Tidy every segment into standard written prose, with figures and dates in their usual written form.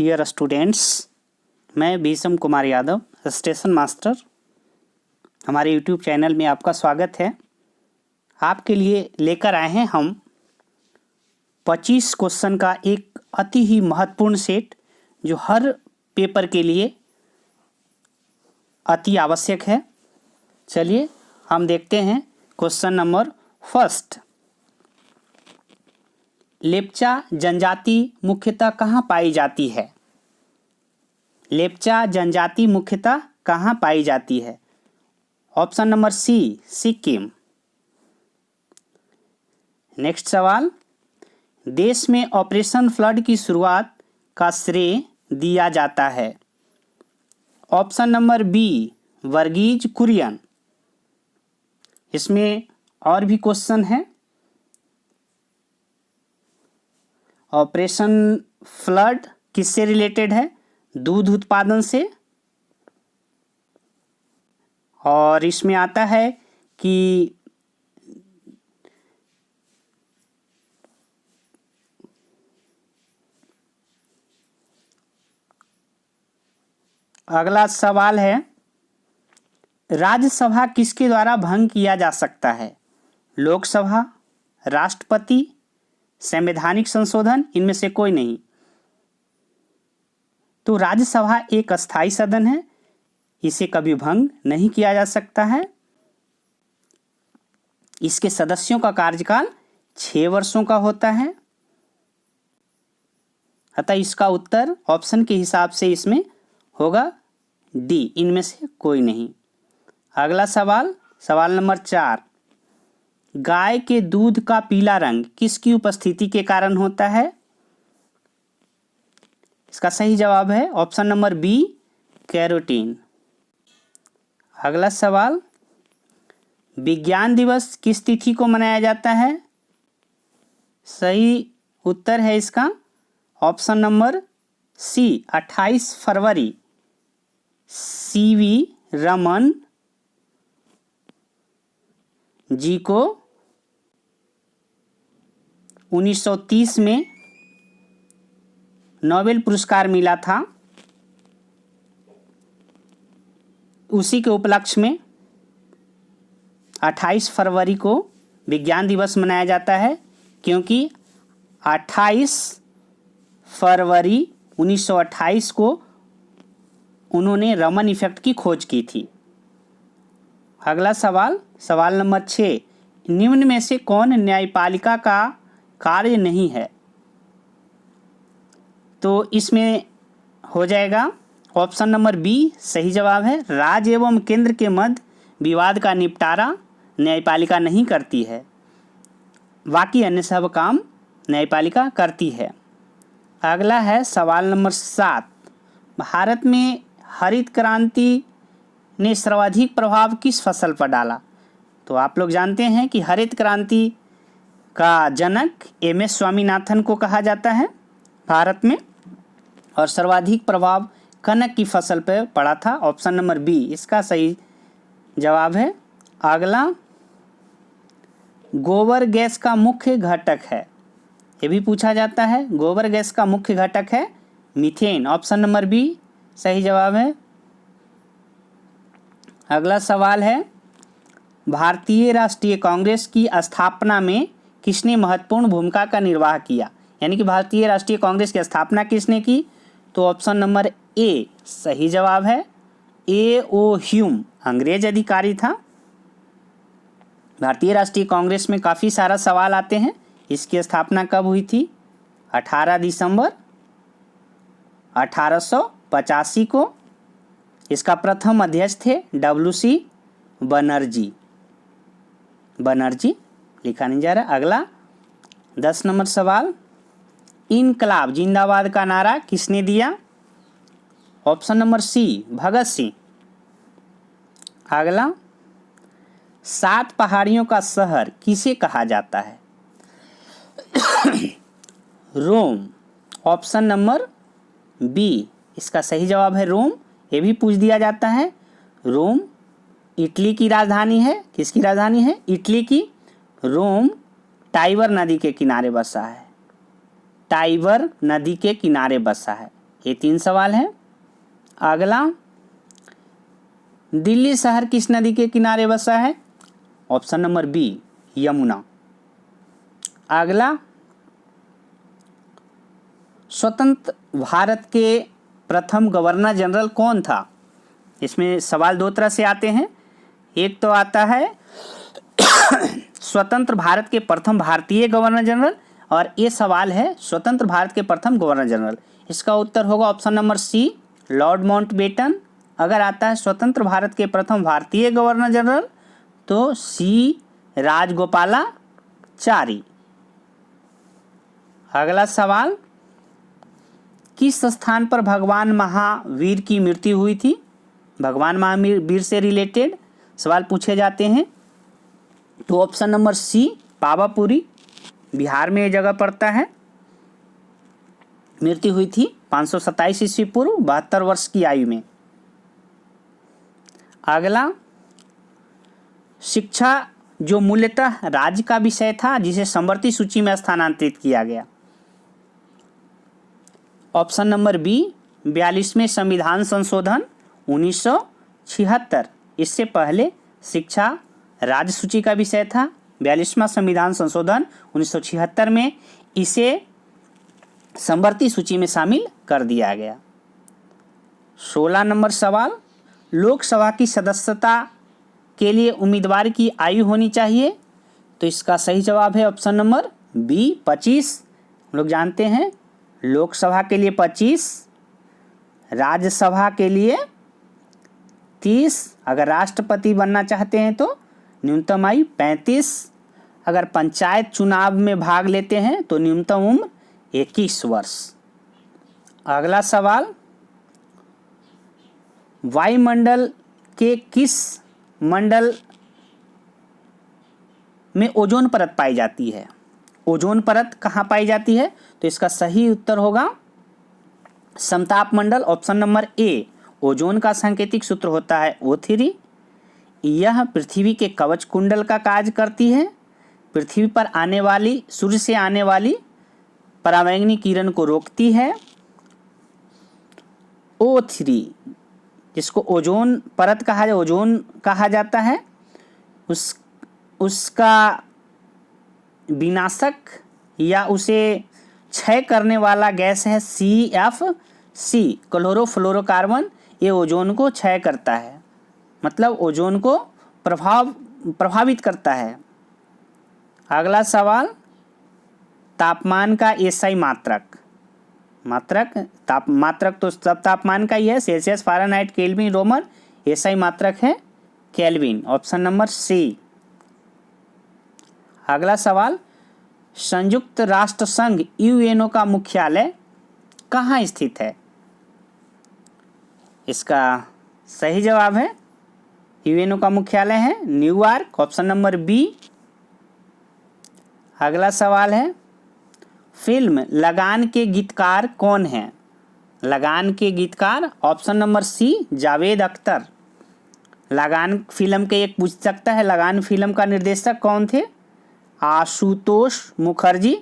Dear students, मैं Bhishma Kumar Yadav, station master, हमारे YouTube channel में आपका स्वागत है। आपके लिए लेकर आए हैं हम 25 क्वेश्चन का एक अति ही महत्वपूर्ण सेट, जो हर पेपर के लिए अति आवश्यक है। चलिए हम देखते हैं क्वेश्चन नंबर फर्स्ट। लेप्चा जनजाति मुख्यतः कहाँ पाई जाती है? लेप्चा जनजाति मुख्यतः कहाँ पाई जाती है? Option number C, Sikkim. Next सवाल, देश में ऑपरेशन फ्लड की शुरुआत का श्रेय दिया जाता है? Option number B, Verghese Kurien. इसमें और भी क्वेश्चन है। ऑपरेशन फ्लड किससे रिलेटेड है? दूध उत्पादन से। और इसमें आता है कि अगला सवाल है, राज्यसभा किसके द्वारा भंग किया जा सकता है? लोकसभा, राष्ट्रपति, संवैधानिक संशोधन, इनमें से कोई नहीं। तो राज्यसभा एक अस्थायी सदन है, इसे कभी भंग नहीं किया जा सकता है। इसके सदस्यों का कार्यकाल 6 वर्षों का होता है। अतः इसका उत्तर ऑप्शन के हिसाब से इसमें होगा डी, इनमें से कोई नहीं। अगला सवाल, सवाल नंबर 4, गाय के दूध का पीला रंग किसकी उपस्थिति के कारण होता है? इसका सही जवाब है ऑप्शन नंबर बी, कैरोटीन। अगला सवाल, विज्ञान दिवस किस तिथि को मनाया जाता है? सही उत्तर है इसका ऑप्शन नंबर सी, 28 फरवरी। सीवी रमन जी को 1930 में नोबेल पुरस्कार मिला था। उसी के उपलक्ष्य में 28 फरवरी को विज्ञान दिवस मनाया जाता है, क्योंकि 28 फरवरी 1928 को उन्होंने रमन इफेक्ट की खोज की थी। अगला सवाल, सवाल नंबर 6, निम्न में से कौन न्यायपालिका का कार्य नहीं है? तो इसमें हो जाएगा ऑप्शन नंबर बी, सही जवाब है। राज्य एवं केंद्र के मध्य विवाद का निपटारा न्यायपालिका नहीं करती है, बाकी अन्य सब काम न्यायपालिका करती है। अगला है सवाल नंबर 7, भारत में हरित क्रांति ने सर्वाधिक प्रभाव किस फसल पर डाला? तो आप लोग जानते हैं कि हरित क्रांति का जनक एम.एस. स्वामीनाथन को कहा जाता है भारत में, और सर्वाधिक प्रभाव कनक की फसल पर पड़ा था। ऑप्शन नंबर बी इसका सही जवाब है। अगला, गोबर गैस का मुख्य घटक है, ये भी पूछा जाता है। गोबर गैस का मुख्य घटक है मीथेन। ऑप्शन नंबर बी सही जवाब है। अगला सवाल है, भारतीय राष्ट्रीय कांग्रेस की स्थापना में किसने महत्वपूर्ण भूमिका का निर्वाह किया? यानी कि भारतीय राष्ट्रीय कांग्रेस की स्थापना किसने की? तो ऑप्शन नंबर ए सही जवाब है। ए.ओ. ह्यूम अंग्रेज अधिकारी था। भारतीय राष्ट्रीय कांग्रेस में काफ़ी सारा सवाल आते हैं। इसकी स्थापना कब हुई थी? 18 दिसंबर 1885 को। इसका प्रथम अध्यक्ष थे W.C. बनर्जी लिखा नहीं जा रहा। अगला 10 नंबर सवाल, इनकलाब जिंदाबाद का नारा किसने दिया? ऑप्शन नंबर सी, भगत सिंह। अगला, 7 पहाड़ियों का शहर किसे कहा जाता है? रोम। ऑप्शन नंबर बी इसका सही जवाब है रोम। ये भी पूछ दिया जाता है। रोम इटली की राजधानी है। किसकी राजधानी है? इटली की। रोम टाइबर नदी के किनारे बसा है। टाइबर नदी के किनारे बसा है। ये 3 सवाल हैं। अगला, दिल्ली शहर किस नदी के किनारे बसा है? Option number B, Yamuna. अगला, स्वतंत्र भारत के प्रथम गवर्नर जनरल कौन था? इसमें सवाल 2 तरह से आते हैं। एक तो आता है स्वतंत्र भारत के प्रथम भारतीय गवर्नर जनरल, और ये सवाल है स्वतंत्र भारत के प्रथम गवर्नर जनरल। इसका उत्तर होगा option number C, Lord Mountbatten. अगर आता है स्वतंत्र भारत के प्रथम भारतीय गवर्नर जनरल तो सी, राजगोपालाचारी। अगला सवाल, किस स्थान पर भगवान महावीर की मृत्यु हुई थी? भगवान महावीर से रिलेटेड सवाल पूछे जाते हैं। तो option number C, Pawapuri, Bihar में ये जगह पड़ता है। मृत्यु हुई थी 527 ईस्वी पूर्व, 72 वर्ष की आयु में। अगला, शिक्षा जो मूलतः राज्य का विषय था जिसे समवर्ती सूची में स्थानांतरित किया गया। ऑप्शन नंबर बी, 42वें संविधान संशोधन 1976। इससे पहले शिक्षा राज्य सूची का विषय था। 42वां संविधान संशोधन 1976 में इसे समवर्ती सूची में शामिल कर दिया गया। 16 नंबर सवाल, लोकसभा की सदस्यता के लिए उम्मीदवार की आयु होनी चाहिए। तो इसका सही जवाब है ऑप्शन नंबर बी, 25। हम लोग जानते हैं लोकसभा के लिए 25, राज्यसभा के लिए 30, अगर राष्ट्रपति बनना चाहते हैं तो न्यूनतम आयु 35, अगर पंचायत चुनाव में भाग लेते हैं तो न्यूनतम उम्र 21 वर्ष। अगला सवाल, वायुमंडल के किस मंडल में ओजोन परत पाई जाती है? ओजोन परत कहाँ पाई जाती है? तो इसका सही उत्तर होगा समताप मंडल, ऑप्शन नंबर ए। ओजोन का सांकेतिक सूत्र होता है O3। यह पृथ्वी के कवच कुंडल का कार्य करती है। पृथ्वी पर आने वाली, सूर्य से आने वाली पराबैंगनी किरण को रोकती है। O3 जिसको ओजोन परत ओजोन कहा जाता है, उसका विनाशक या उसे क्षय करने वाला गैस है CFC, क्लोरोफ्लोरोकार्बन। ये ओजोन को क्षय करता है, मतलब ओजोन को प्रभावित करता है। अगला सवाल, तापमान का एसआई मात्रक तो सब तापमान का ही है, Celsius, Fahrenheit, kelvin, Roman. SI मात्रक है केल्विन, ऑप्शन नंबर सी। अगला सवाल, संयुक्त राष्ट्र संघ यूएनओ का मुख्यालय कहाँ स्थित है? इसका सही जवाब है यूएनओ का मुख्यालय है न्यूयॉर्क, ऑप्शन नंबर बी। अगला सवाल है, फिल्म लगान के गीतकार कौन हैं? लगान के गीतकार option number C, Javed Akhtar. Lagaan film के एक पूछ सकता है, लगान फिल्म का निर्देशक कौन थे? आशुतोष मुखर्जी।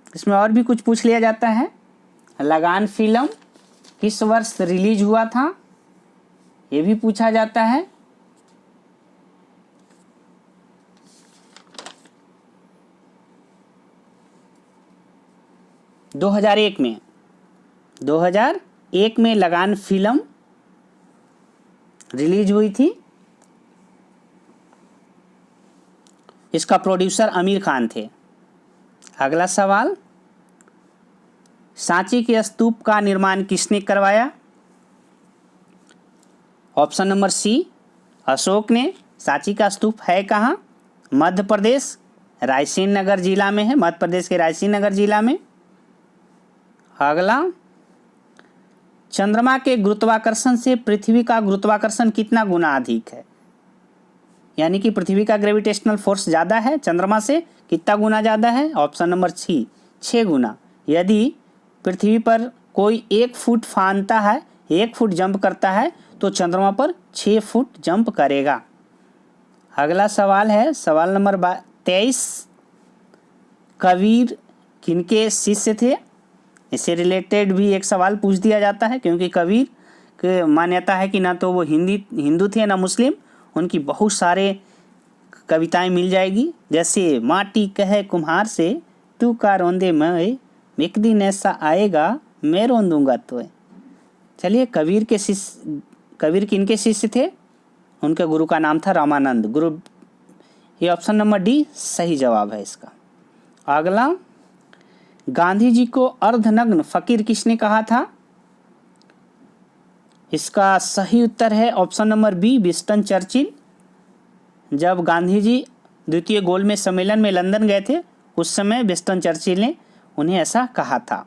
इसमें और भी कुछ पूछ लिया जाता है। लगान फिल्म किस वर्ष रिलीज हुआ था, ये भी पूछा जाता है। दो 2001 में लगान फिल्म रिलीज हुई थी। इसका प्रोड्यूसर आमिर खान थे। अगला सवाल, सांची के स्तूप का निर्माण किसने करवाया? ऑप्शन नंबर सी, अशोक ने। सांची का स्तूप है कहाँ? मध्य प्रदेश, रायसेन नगर जिला में है, मध्य प्रदेश के रायसेन नगर जिला में। अगला, चंद्रमा के गुरुत्वाकर्षण से पृथ्वी का गुरुत्वाकर्षण कितना गुना अधिक है? यानी कि पृथ्वी का ग्रेविटेशनल फोर्स ज़्यादा है चंद्रमा से, कितना गुना ज़्यादा है? ऑप्शन नंबर सी, 6 गुना। यदि पृथ्वी पर कोई 1 फुट फांदता है, 1 फुट जंप करता है, तो चंद्रमा पर 6 फुट जंप करेगा। अगला सवाल है सवाल नंबर 23 कबीर किनके शिष्य थे? इससे रिलेटेड भी एक सवाल पूछ दिया जाता है, क्योंकि कबीर की मान्यता है कि ना तो वो हिंदू थे ना मुस्लिम। उनकी बहुत सारे कविताएं मिल जाएगी, जैसे माटी कहे कुम्हार से तू का रोंदे मैं, एक दिन ऐसा आएगा मैं रोंदूंगा तो। चलिए, कबीर किनके शिष्य थे? उनके गुरु का नाम था रामानंद गुरु। ये ऑप्शन नंबर डी सही जवाब है इसका। अगला, गांधी जी को अर्धनग्न फकीर किसने कहा था? इसका सही उत्तर है option number B Winston Churchill. जब गांधी जी द्वितीय गोलमेज सम्मेलन में लंदन गए थे, उस समय विंस्टन चर्चिल ने उन्हें ऐसा कहा था।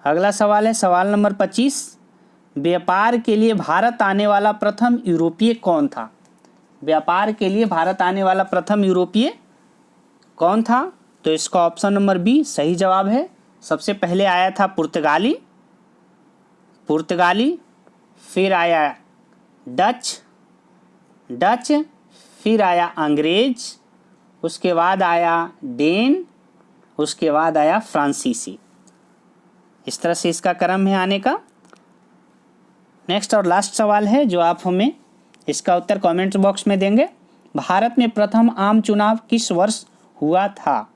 अगला सवाल है सवाल नंबर 25, व्यापार के लिए भारत आने वाला प्रथम यूरोपीय कौन था? व्यापार के लिए भारत आने वाला प्रथम यूरोपीय कौन था? तो इसका ऑप्शन नंबर बी सही जवाब है। सबसे पहले आया था पुर्तगाली, फिर आया डच, फिर आया अंग्रेज, उसके बाद आया डेन, उसके बाद आया फ्रांसीसी। इस तरह से इसका क्रम है आने का। नेक्स्ट और लास्ट सवाल है जो आप हमें इसका उत्तर कमेंट बॉक्स में देंगे। भारत में प्रथम आम चुनाव किस वर्ष हुआ था?